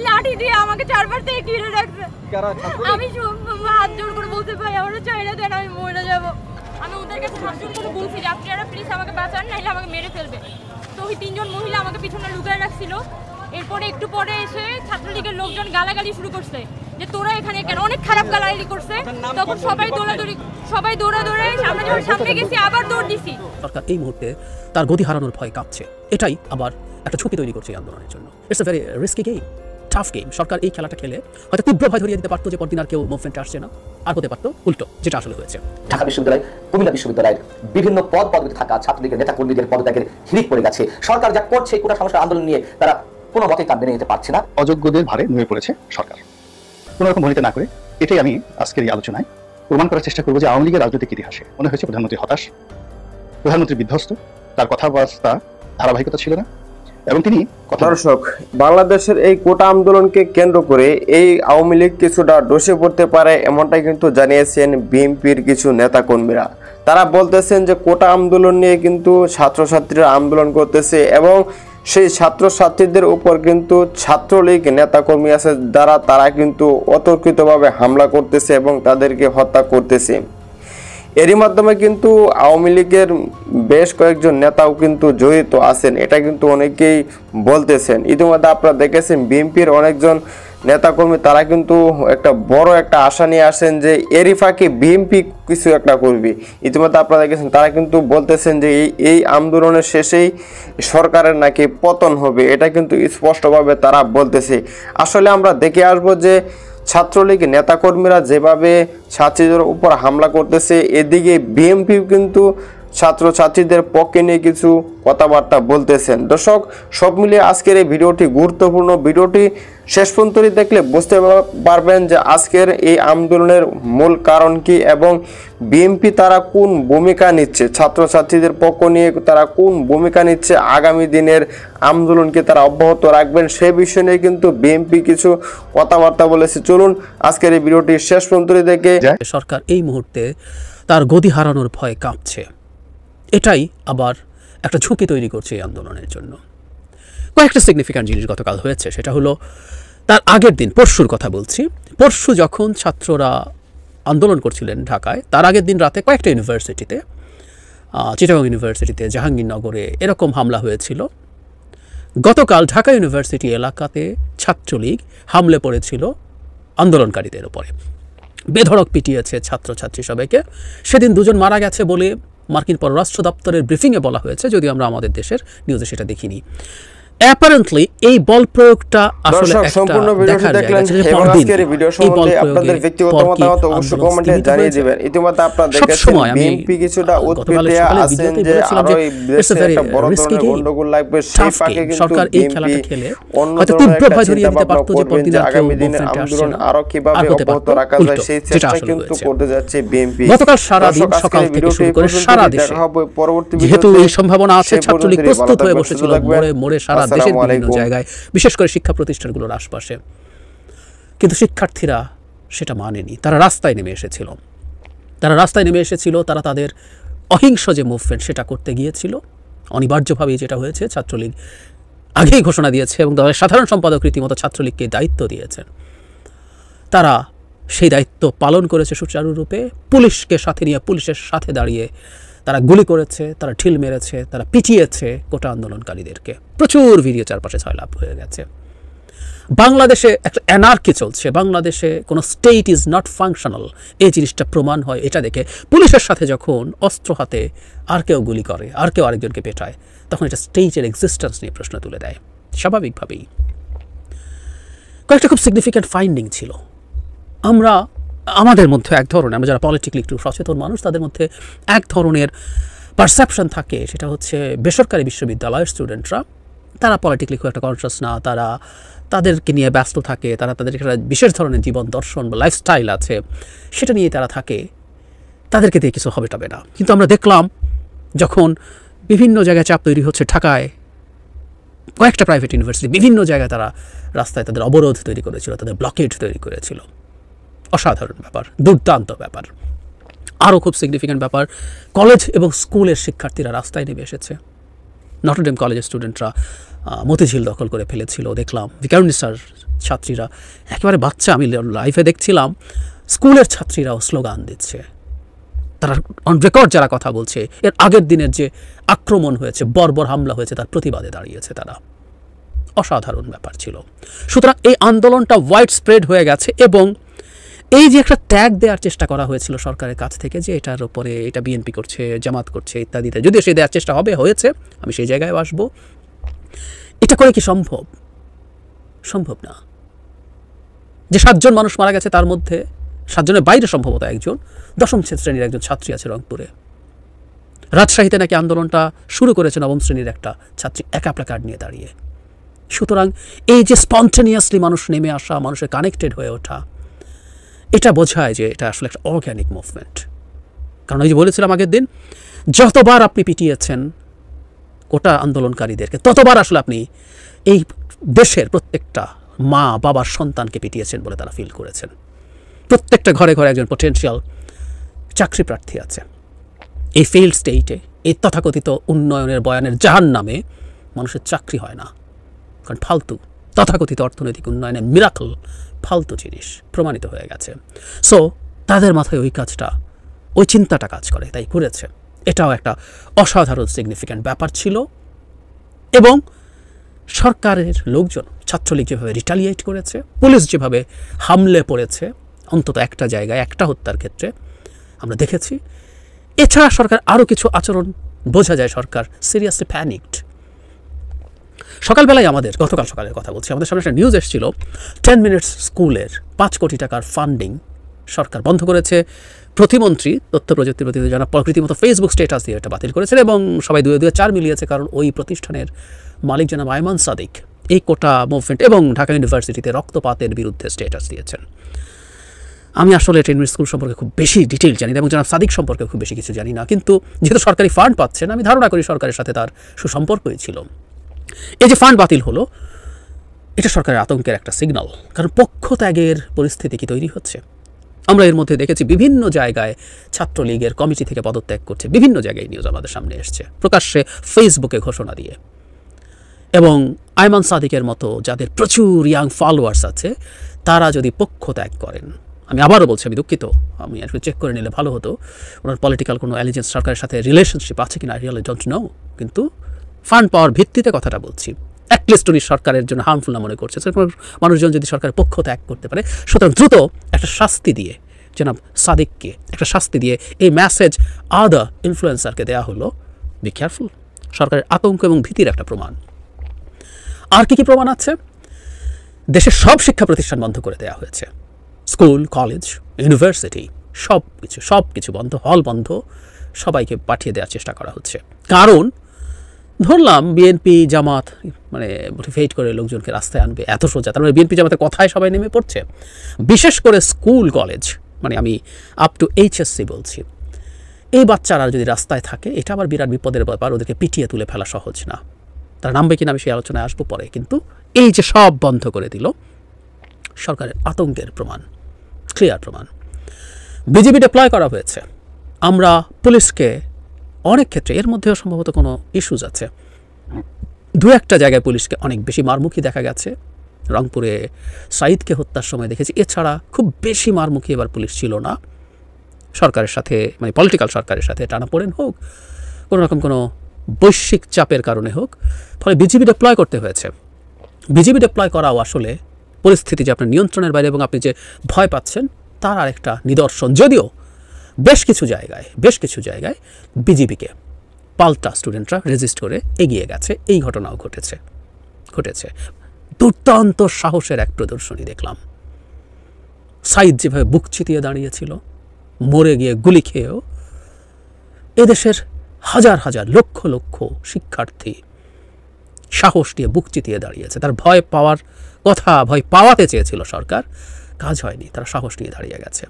লাঠি দিয়ে আমাকে চারবার থেকে ঘিরে রাখছে। আমি হাত জোর করে বলতে পারি আমার চাইলে দেন, আমি মরে যাবো। আমি ওদের কাছে হাত জোর করে বলছি যে আপনারা প্লিজ আমাকে বাঁচান, নাহলে আমাকে মেরে ফেলবে। তো ওই 3 জন মহিলা আমাকে পিছনে লুকিয়ে রাখছিল। এরপরে একটু পরে এসে ছাত্রলীগের লোকজন গালাগালি শুরু করছে যে তোরা এখানে কেন, অনেক খারাপ গালাগালি করছে। তখন সবাই দৌড়ে আমরা যখন সামনে গেছি আবার দৌড় দিছি। সরকার এই মুহূর্তে তার গতি হারানোর ভয় কাঁপছে, এটাই আবার একটা ঝুঁকি তৈরি করছে এই আন্দোলনের জন্য। It's a very risky game, tough game. সরকার এই খেলাটা খেলে হয়তো তীব্র ভয় ধরিয়ে দিতে পারতো যে পরদিন আর কেউ মুভমেন্টে আসছে না, আর হতে পারতো উল্টো, যেটা আসলে হয়েছে। ঢাকা বিশ্ববিদ্যালয়, কুমিল্লা বিশ্ববিদ্যালয়ের বিভিন্ন পদে থাকা ছাত্রলীগের নেতা কর্মীদের পদত্যাগের হিড়িক পড়ে গেছে। সরকার যা করছে কোটা সংস্কার আন্দোলন নিয়ে তারা কোনো মতেই কাজ মেনে নিতে পারছে না। অযোগ্যদের ভারে নুয়ে পড়েছে সরকার। কোনো রকম ভনিতা না করে এটাই আমি আজকের এই আলোচনায় প্রমাণ করার চেষ্টা করবো যে আওয়ামী লীগের রাজনৈতিক ইতিহাসে মনে হয়েছে প্রধানমন্ত্রী হতাশ, প্রধানমন্ত্রী বিধ্বস্ত, তার কথাবার্তা ধারাবাহিকতা ছিল না এবং তিনি দর্শক, বাংলাদেশের এই কোটা আন্দোলনকে কেন্দ্র করে এই আওয়ামী লীগ কিছুটা ডসে পড়তে পারে এমনটাই কিন্তু জানিয়েছেন বিএনপির কিছু নেতাকর্মীরা। তারা বলতেছেন যে কোটা আন্দোলন নিয়ে কিন্তু ছাত্রছাত্রীরা আন্দোলন করতেছে এবং সেই ছাত্রছাত্রীদের উপর কিন্তু ছাত্রলীগ নেতাকর্মী আছে তারা কিন্তু অতর্কিতভাবে হামলা করতেছে এবং তাদেরকে হত্যা করতেছে। এরই মাধ্যমে কিন্তু আওয়ামী লীগের বেশ কয়েকজন নেতাও কিন্তু জড়িত আছেন, এটা কিন্তু অনেকেই বলতেছেন। ইতিমধ্যে আপনারা দেখেছেন বিএনপির অনেকজন নেতাকর্মী তারা কিন্তু একটা বড় একটা আশা নিয়ে আসেন যে এরই ফাঁকে বিএনপি কিছু একটা করবে। ইতিমধ্যে আপনারা দেখেছেন তারা কিন্তু বলতেছেন যে এই আন্দোলনের শেষেই সরকারের নাকি পতন হবে, এটা কিন্তু স্পষ্টভাবে তারা বলতেছে। আসলে আমরা দেখে আসবো যে ছাত্রলীগ নেতাকর্মীরা যেভাবে ছাত্রীদের উপর হামলা করতেছে, এদিকে বিএনপি কিন্তু ছাত্রছাত্রীদের পক্ষে নিয়ে কিছু কথাবার্তা বলতেছেন। দর্শক, সব মিলিয়ে আজকের এই ভিডিওটি গুরুত্বপূর্ণ। ভিডিওটি শেষ পর্যন্ত দেখলে বুঝতে পারবেন যে আজকের এই আন্দোলনের মূল কারণ কি এবং বিএনপি তারা কোন ভূমিকা নিচ্ছে, ছাত্রছাত্রীদের পক্ষ নিয়ে তারা কোন ভূমিকা নিচ্ছে, আগামী দিনের আন্দোলনকে তারা অব্যাহত রাখবেন সে বিষয় নিয়ে কিন্তু বিএনপি কিছু কথাবার্তা বলেছে। চলুন আজকের এই ভিডিওটি শেষ পর্যন্ত দেখে। সরকার এই মুহূর্তে তার গতি হারানোর ভয় কাঁপছে, এটাই আবার একটা ঝুঁকি তৈরি করছে এই আন্দোলনের জন্য। কয়েকটা সিগনিফিক্যান্ট জিনিস গতকাল হয়েছে, সেটা হলো তার আগের দিন, পরশুর কথা বলছি। পরশু যখন ছাত্ররা আন্দোলন করছিলেন ঢাকায়, তার আগের দিন রাতে কয়েকটা ইউনিভার্সিটিতে, চিটাগং ইউনিভার্সিটিতে, জাহাঙ্গীরনগরে এরকম হামলা হয়েছিল। গতকাল ঢাকা ইউনিভার্সিটি এলাকাতে ছাত্রলীগ হামলে পড়েছিল আন্দোলনকারীদের উপরে, বেধড়ক পিটিয়েছে ছাত্রছাত্রী সবাইকে। সেদিন 2 জন মারা গেছে বলে মার্কিন পররাষ্ট্র দপ্তরের ব্রিফিংয়ে বলা হয়েছে, যদিও আমরা আমাদের দেশের নিউজে সেটা দেখিনি। অ্যাপারেন্টলি এই বল প্রয়োগটা আসলে সম্পূর্ণ ভিডিওটি দেখলেন এবং আজকের এই ভিডিও সম্বন্ধে আপনাদের ব্যক্তিগত মতামত অবশ্যই কমেন্টে জানিয়ে দিবেন। ইতিমধ্যে আপনারা দেখেছেন বিএনপি কিছুটা উৎপেতে আছেন যে আরো এই দেশে একটা বড় ধরনের গন্ডগোল লাগবে, সেই ফাঁকে কিন্তু সরকার এই খেলাটা খেলে অন্য হয়তো তীব্র ভয় ধরিয়ে দিতে পারতো যে পরদিন আগামী দিনে আন্দোলন আরো কিভাবে অব্যাহত রাখা যায় সেই চেষ্টা কিন্তু করতে যাচ্ছে বিএনপি। গতকাল সারা দিন সকাল থেকে শুরু করে সারা দেশে, যেহেতু এই সম্ভাবনা আছে, ছাত্রলীগ প্রস্তুত হয়ে বসেছিল মোড়ে মোড়ে সারা দেশের বিভিন্ন জায়গায়, বিশেষ করে শিক্ষা প্রতিষ্ঠানগুলোর আশপাশে। কিন্তু শিক্ষার্থীরা সেটা মানেনি, তারা রাস্তায় নেমে এসেছিল। তারা তাদের অহিংস যে মুভমেন্ট সেটা করতে গিয়েছিল। অনিবার্যভাবেই যেটা হয়েছে, ছাত্রলীগ আগেই ঘোষণা দিয়েছে এবং তাদের সাধারণ সম্পাদক রীতিমতো ছাত্রলীগকে দায়িত্ব দিয়েছেন। তারা সেই দায়িত্ব পালন করেছে সুচারুরূপে। পুলিশকে সাথে নিয়ে, পুলিশের সাথে দাঁড়িয়ে তারা গুলি করেছে, তারা ঢিল মেরেছে, তারা পিটিয়েছে কোটা আন্দোলনকারীদেরকে। প্রচুর ভিডিও চারপাশে ছয়লাভ হয়ে গেছে। বাংলাদেশে একটা অ্যানার্কি চলছে, বাংলাদেশে কোনো স্টেট ইজ নট ফাংশনাল, এই জিনিসটা প্রমাণ হয় এটা দেখে। পুলিশের সাথে যখন অস্ত্র হাতে আর কেউ গুলি করে, আর কেউ আরেকজনকে পেটায়, তখন এটা স্টেটের এক্সিস্টেন্স নিয়ে প্রশ্ন তুলে দেয় স্বাভাবিকভাবেই। কয়েকটা খুব সিগনিফিক্যান্ট ফাইন্ডিং ছিল। আমাদের মধ্যে এক ধরনের, আমরা যারা পলিটিক্যালি একটু সচেতন মানুষ, তাদের মধ্যে এক ধরনের পারসেপশন থাকে, সেটা হচ্ছে বেসরকারি বিশ্ববিদ্যালয়ের স্টুডেন্টরা, তারা পলিটিক্যালি খুব একটা কনসিয়াস না, তারা তাদেরকে নিয়ে ব্যস্ত থাকে, তাদের একটা বিশেষ ধরনের জীবন দর্শন বা লাইফস্টাইল আছে, সেটা নিয়ে তারা থাকে, তাদেরকে দিয়ে কিছু হবে না। কিন্তু আমরা দেখলাম যখন বিভিন্ন জায়গায় চাপ তৈরি হচ্ছে, ঢাকায় কয়েকটা প্রাইভেট ইউনিভার্সিটি বিভিন্ন জায়গায় তারা রাস্তায় তাদের অবরোধ তৈরি করেছিল, তাদের ব্লকেড তৈরি করেছিল। অসাধারণ ব্যাপার, দুর্দান্ত ব্যাপার। আরও খুব সিগনিফিক্যান্ট ব্যাপার, কলেজ এবং স্কুলের শিক্ষার্থীরা রাস্তায় নেমে এসেছে। নটরডেম কলেজের স্টুডেন্টরা মতিঝিল দখল করে ফেলেছিল, দেখলাম। ভিকারুন্নিসার ছাত্রীরা একেবারে বাচ্চা, আমি লাইভে দেখছিলাম স্কুলের ছাত্রীরাও স্লোগান দিচ্ছে, তারা অন রেকর্ড যারা কথা বলছে এর আগের দিনের যে আক্রমণ হয়েছে, বর্বর হামলা হয়েছে তার প্রতিবাদে দাঁড়িয়েছে তারা। অসাধারণ ব্যাপার ছিল। সুতরাং এই আন্দোলনটা ওয়াইড স্প্রেড হয়ে গেছে এবং এই যে একটা ট্যাগ দেওয়ার চেষ্টা করা হয়েছিল সরকারের কাছ থেকে যে এটার উপরে এটা বিএনপি করছে, জামাত করছে ইত্যাদিতে, যদিও সেই দেওয়ার চেষ্টা হয়েছে, আমি সেই জায়গায় আসবো। এটা করে কি সম্ভব? সম্ভব না। যে 7 জন মানুষ মারা গেছে তার মধ্যে 7 জনের বাইরে সম্ভবত একজন 10ম শ্রেণীর একজন ছাত্রী আছে রংপুরে। রাজশাহীতে নাকি আন্দোলনটা শুরু করেছে 9ম শ্রেণীর একটা ছাত্রী একা প্ল্যাকার্ড নিয়ে দাঁড়িয়ে। সুতরাং এই যে স্পন্টেনিয়াসলি মানুষ নেমে আসা, মানুষের কানেক্টেড হয়ে ওঠা, এটা বোঝায় যে এটা আসলে একটা অর্গ্যানিক মুভমেন্ট। কারণ ওই যে বলেছিলাম আগের দিন, যতবার আপনি পিটিয়েছেন কোটা আন্দোলনকারীদেরকে ততবার আসলে আপনি এই দেশের প্রত্যেকটা মা বাবার সন্তানকে পিটিয়েছেন বলে তারা ফিল করেছেন। প্রত্যেকটা ঘরে ঘরে একজন পটেনশিয়াল চাকরি প্রার্থী আছে। এই ফেইল্ড স্টেটে, এই তথাকথিত উন্নয়নের বয়ানের জাহান্নামে মানুষের চাকরি হয় না, কারণ ফালতু তথাকথিত অর্থনৈতিক উন্নয়নের মিরাকল ফালতু জিনিস প্রমাণিত হয়ে গেছে। সো তাদের মাথায় ওই কাজটা, ওই চিন্তাটা কাজ করে, তাই করেছে। এটাও একটা অসাধারণ সিগনিফিক্যান্ট ব্যাপার ছিল। এবং সরকারের লোকজন, ছাত্রলীগ যেভাবে রিটালিয়েট করেছে, পুলিশ যেভাবে হামলে পড়েছে অন্তত একটা জায়গায়, একটা হত্যার ক্ষেত্রে আমরা দেখেছি। এছাড়া সরকার আরও কিছু আচরণ বোঝা যায়, সরকার সিরিয়াসলি প্যানিকড। সকালবেলায় আমাদের, গতকাল সকালের কথা বলছি, আমাদের সামনে একটা নিউজ এসেছিল 10 মিনিটস স্কুলের 5 কোটি টাকার ফান্ডিং সরকার বন্ধ করেছে। প্রতিমন্ত্রী তথ্য প্রযুক্তি প্রতিনিধি জনাব রীতিমতো ফেসবুক স্ট্যাটাস দিয়ে এটা বাতিল করেছেন এবং সবাই দুয়ে 4 মিলিয়েছে, কারণ ওই প্রতিষ্ঠানের মালিক জনাব আয়মান সাদিক এই কোটা মুভমেন্ট এবং ঢাকা ইউনিভার্সিটিতে রক্তপাতের বিরুদ্ধে স্ট্যাটাস দিয়েছেন। আমি আসলে 10 মিনিট স্কুল সম্পর্কে খুব বেশি ডিটেইল জানি না এবং জনাব সাদিক সম্পর্কে খুব বেশি কিছু জানি না, কিন্তু যেহেতু সরকারি ফান্ড পাচ্ছেন আমি ধারণা করি সরকারের সাথে তার সুসম্পর্কই ছিল। এই যে ফান্ড বাতিল হলো, এটা সরকারের আতঙ্কের একটা সিগন্যাল, কারণ পক্ষত্যাগের পরিস্থিতি কি তৈরি হচ্ছে? আমরা এর মধ্যে দেখেছি বিভিন্ন জায়গায় ছাত্রলীগের কমিটি থেকে পদত্যাগ করছে, বিভিন্ন জায়গায় নিউজ আমাদের সামনে এসছে প্রকাশ্যে ফেসবুকে ঘোষণা দিয়ে। এবং আয়মান সাদিকের মতো যাদের প্রচুর ইয়াং ফলোয়ার্স আছে তারা যদি পক্ষত্যাগ করেন, আমি আবারও বলছি, আমি দুঃখিত, আমি আসলে চেক করে নিলে ভালো হতো ওনার পলিটিক্যাল কোনো অ্যালিজেন্স সরকারের সাথে রিলেশনশিপ আছে কিনা, আই রিয়েলি ডোন্ট নো, কিন্তু ফান্ড পাওয়ার ভিত্তিতে কথাটা বলছি। অ্যাটলিস্ট উনি সরকারের জন্য হার্মফুল না মনে করছে, মানুষজন যদি সরকারের পক্ষ ত্যাগ করতে পারে, সুতরাং দ্রুত একটা শাস্তি দিয়ে জনাব সাদিককে একটা শাস্তি দিয়ে এই মেসেজ আদার ইনফ্লুয়েন্সারকে দেওয়া হলো, বি কেয়ারফুল। সরকারের আতঙ্ক এবং ভীতির একটা প্রমাণ। আর কি কি প্রমাণ আছে? দেশের সব শিক্ষা প্রতিষ্ঠান বন্ধ করে দেওয়া হয়েছে, স্কুল, কলেজ, ইউনিভার্সিটি সব কিছু বন্ধ, হল বন্ধ, সবাইকে পাঠিয়ে দেওয়ার চেষ্টা করা হচ্ছে। কারণ ধরলাম বিএনপি জামাত মানে মোটিভেট করে লোকজনকে রাস্তায় আনবে, এত সোজা, তার মানে বিএনপি জামাতের কথায় সবাই নেমে পড়ছে। বিশেষ করে স্কুল কলেজ, মানে আমি আপ টু এইচএসসি বলছি, এই বাচ্চারা যদি রাস্তায় থাকে এটা আবার বিরাট বিপদের ব্যাপার, ওদেরকে পিটিয়ে তুলে ফেলা সহজ না। তারা নামবে কিনা আমি সেই আলোচনায় আসবো পরে, কিন্তু এই যে সব বন্ধ করে দিল, সরকারের আতঙ্কের প্রমাণ, ক্লিয়ার প্রমাণ। বিজিবি ডিপ্লয় করা হয়েছে। আমরা পুলিশকে অনেক ক্ষেত্রে, এর মধ্যেও সম্ভবত কোনো ইস্যুজ আছে, 2-1টা জায়গায় পুলিশকে অনেক বেশি মারমুখী দেখা গেছে। রংপুরে সাইদকে হত্যার সময় দেখেছি, এছাড়া খুব বেশি মারমুখী এবার পুলিশ ছিল না। সরকারের সাথে, মানে পলিটিক্যাল সরকারের সাথে টানাপোড়েন হোক, কোনো রকম কোনো বৈশ্বিক চাপের কারণে হোক, ফলে বিজিবি ডিপ্লয় করতে হয়েছে। বিজিবি ডিপ্লয় করাও আসলে পরিস্থিতি যে আপনার নিয়ন্ত্রণের বাইরে এবং আপনি যে ভয় পাচ্ছেন তার আরেকটা নিদর্শন। যদিও বেশ কিছু জায়গায় বিজিবিকে পাল্টা স্টুডেন্টরা রেজিস্ট করে এগিয়ে গেছে, এই ঘটনাও ঘটেছে। দুর্দান্ত সাহসের এক প্রদর্শনী দেখলাম। সাইদ যেভাবে বুক চিতিয়ে দাঁড়িয়েছিল, মরে গিয়ে গুলি খেয়েও, এদেশের হাজার হাজার লক্ষ লক্ষ শিক্ষার্থী সাহস নিয়ে বুক চিতিয়ে দাঁড়িয়েছে। তার ভয় পাওয়াতে চেয়েছিল সরকার, কাজ হয়নি, তারা সাহস নিয়ে দাঁড়িয়ে গেছে।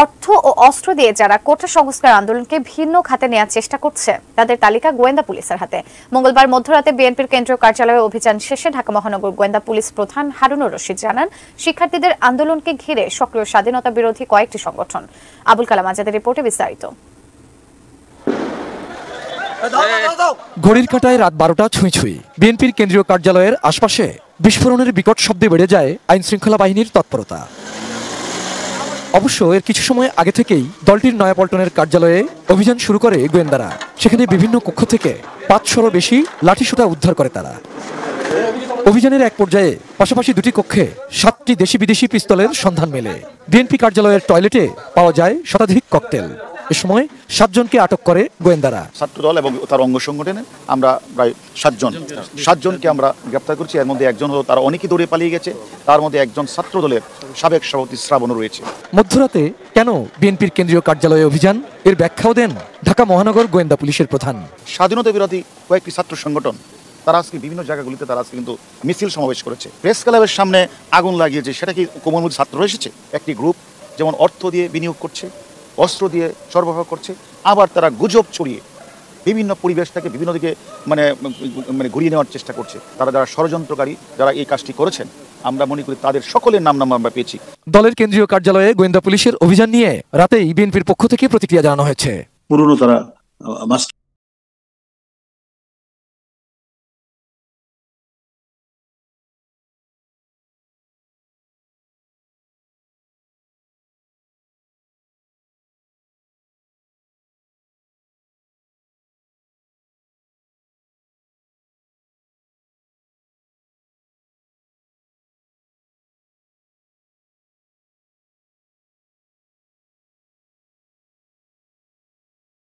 অর্থ ও অস্ত্র দিয়ে যারা কোটা সংস্কার আন্দোলনকে ভিন্ন খাতে নেওয়ার চেষ্টা করছে তাদের তালিকা গোয়েন্দা পুলিশের হাতে। মঙ্গলবার মধ্যরাতে বিএনপির কেন্দ্রীয় কার্যালয়ে অভিযান শেষে ঢাকা মহানগর গোয়েন্দা পুলিশ প্রধান হারুনুর রশিদ জানান, শিক্ষার্থীদের আন্দোলনকে ঘিরে সক্রিয় স্বাধীনতা বিরোধী কয়েকটি সংগঠন। আবুল কালাম আজাদের রিপোর্টে বিস্তারিত। ঘড়ির কাঁটায় রাত 12টা ছুঁই ছুঁই। বিএনপির কেন্দ্রীয় কার্যালয়ের আশপাশে বিস্ফোরণের বিকট শব্দে বেড়ে যায় আইন শৃঙ্খলা বাহিনীর তৎপরতা। অবশ্য এর কিছু সময় আগে থেকেই দলটির নয়াপল্টনের কার্যালয়ে অভিযান শুরু করে গোয়েন্দারা। সেখানে বিভিন্ন কক্ষ থেকে 500-ও বেশি লাঠিসোঁটা উদ্ধার করে তারা। অভিযানের এক পর্যায়ে পাশাপাশি দুটি কক্ষে 7টি দেশি বিদেশি পিস্তলের সন্ধান মেলে। বিএনপি কার্যালয়ের টয়লেটে পাওয়া যায় শতাধিক ককটেল। এ সময় 7 জনকে আটক করে গোয়েন্দারা। ছাত্রদল এবং তার অঙ্গ সংগঠনে আমরা প্রায় 7 জনকে আমরা গ্রেপ্তার করছি। এর মধ্যে একজন হলো, তারা অনেকেই দৌড়ে পালিয়ে গেছে। তার মধ্যে একজন ছাত্রদলের সাবেক সভাপতি শ্রাবণও রয়েছে। মধ্যরাতে কেন বিএনপির কেন্দ্রীয় কার্যালয়ে অভিযান, এর ব্যাখ্যাও দেন ঢাকা মহানগর গোয়েন্দা পুলিশের প্রধান। স্বাধীনতা বিরোধী কয়েকটি ছাত্র সংগঠন তারা আজকে বিভিন্ন জায়গাগুলিতে তারা আজকে কিন্তু মিছিল সমাবেশ করেছে। প্রেস ক্লাবের সামনে আগুন লাগিয়েছে। সেটা কি কোমলমুখী ছাত্র এসেছে? একটি গ্রুপ যেমন অর্থ দিয়ে বিনিয়োগ করছে, অস্ত্র দিয়ে সরবরাহ করছে, আবার তারা গুজব ছড়িয়ে বিভিন্ন পরিবেশটাকে বিভিন্ন দিকে মানে ঘুরিয়ে নেওয়ার চেষ্টা করছে। তারা যারা ষড়যন্ত্রকারী, যারা এই কাজটি করেছেন, আমরা মনে করি তাদের সকলের নাম আমরা পেয়েছি। দলের কেন্দ্রীয় কার্যালয়ে গোয়েন্দা পুলিশের অভিযান নিয়ে রাতেই বিএনপির পক্ষ থেকে প্রতিক্রিয়া জানানো হয়েছে। পুরনো তারা